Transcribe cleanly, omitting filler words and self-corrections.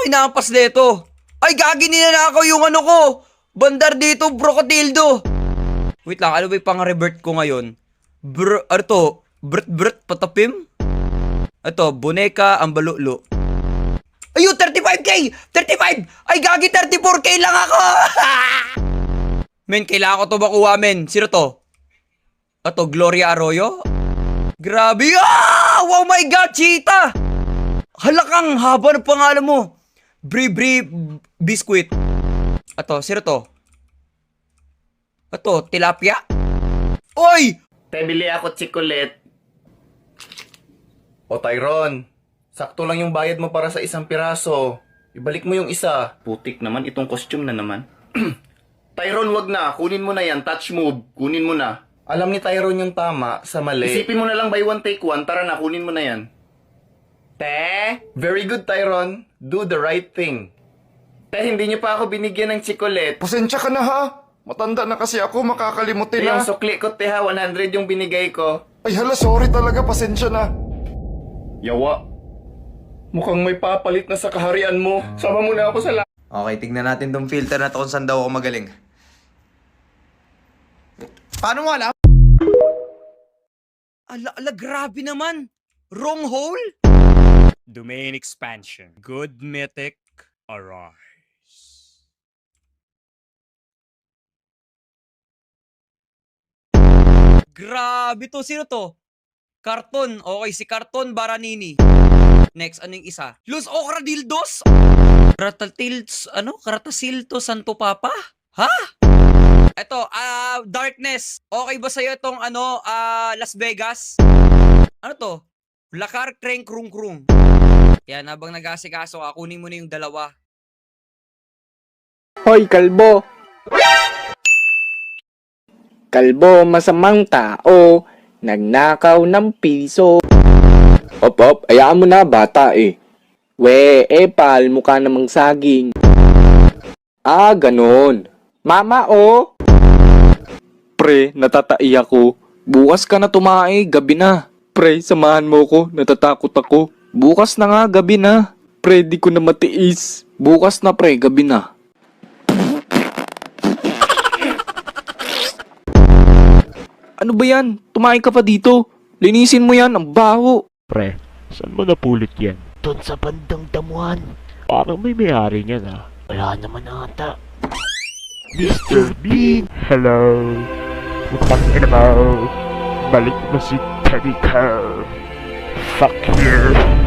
inampas nito? Ay, gagi ninanakaw yung ano ko. Bandar dito, Brocotildo. Wait lang, ano ba yung pang-revert ko ngayon? Ano to? Brt patapim? Ito, boneka ang baluklo. Ayun, 35k! 35! Ay, gagi, 34k lang ako! Men, kailangan ko to makuha, men. Sino to? Ito, Gloria Arroyo? Grabe! Ah! Wow my God, cheetah! Halakang haba ng pangalan mo. Bri Biscuit. Ito, sino to? Ito, tilapia? Oy! Bili ako chikolet. O Tyron, sakto lang yung bayad mo para sa isang piraso. Ibalik mo yung isa. Putik naman, itong costume na naman. Tyron, wag na. Kunin mo na yan. Touch move. Kunin mo na. Alam ni Tyron yung tama sa mali. Isipin mo na lang by one take one. Tara na, kunin mo na yan. Te? Very good, Tyron. Do the right thing. Te, hindi niyo pa ako binigyan ng chikolet. Pasensya ka na ha. Matanda na kasi ako, makakalimutin na. Yung sukli ko, te ha, 100 yung binigay ko. Ay hala, sorry talaga, pasensya na. Yawa. Mukhang may papalit na sa kaharian mo. Sama mo na ako sa Okay, tignan natin tong filter na to kung saan daw ako magaling. Paano mo alam? Ala, grabe naman. Wrong hole? Domain expansion. Good mythic arise. Grabe to. Sino to? Karton. Okay, si Karton Baranini. Next, anong isa? Los Ocradildos? Karatasilto Santo Papa? Ha? Eto, Darkness. Okay ba sa'yo itong Las Vegas? Ano to? Lakar Kreng Krung Krung. Yan, habang nag-asikaso ka, kunin mo na yung dalawa. Hoy, kalbo! Kalbo, masamang tao, nagnakaw ng piso. Op, ayaan mo na, bata eh. We, pal, mukha namang saging. Ah, ganon. Mama, oh! Pre, natatai ako. Bukas ka na tumae, gabi na. Pre, samahan mo ko, natatakot ako. Bukas na nga, gabi na. Pre, di ko na matiis. Bukas na pre, gabi na. Ano ba yan? Tumain ka pa dito. Linisin mo yan, ang baho. Pre, saan mo napulot yan? Doon sa bandang damuhan. Parang may may-ari niyan ah. Wala naman ata. Mr. Bean! Hello! Utang ina mo! Balik mo si Teddy Cow! Fuck you!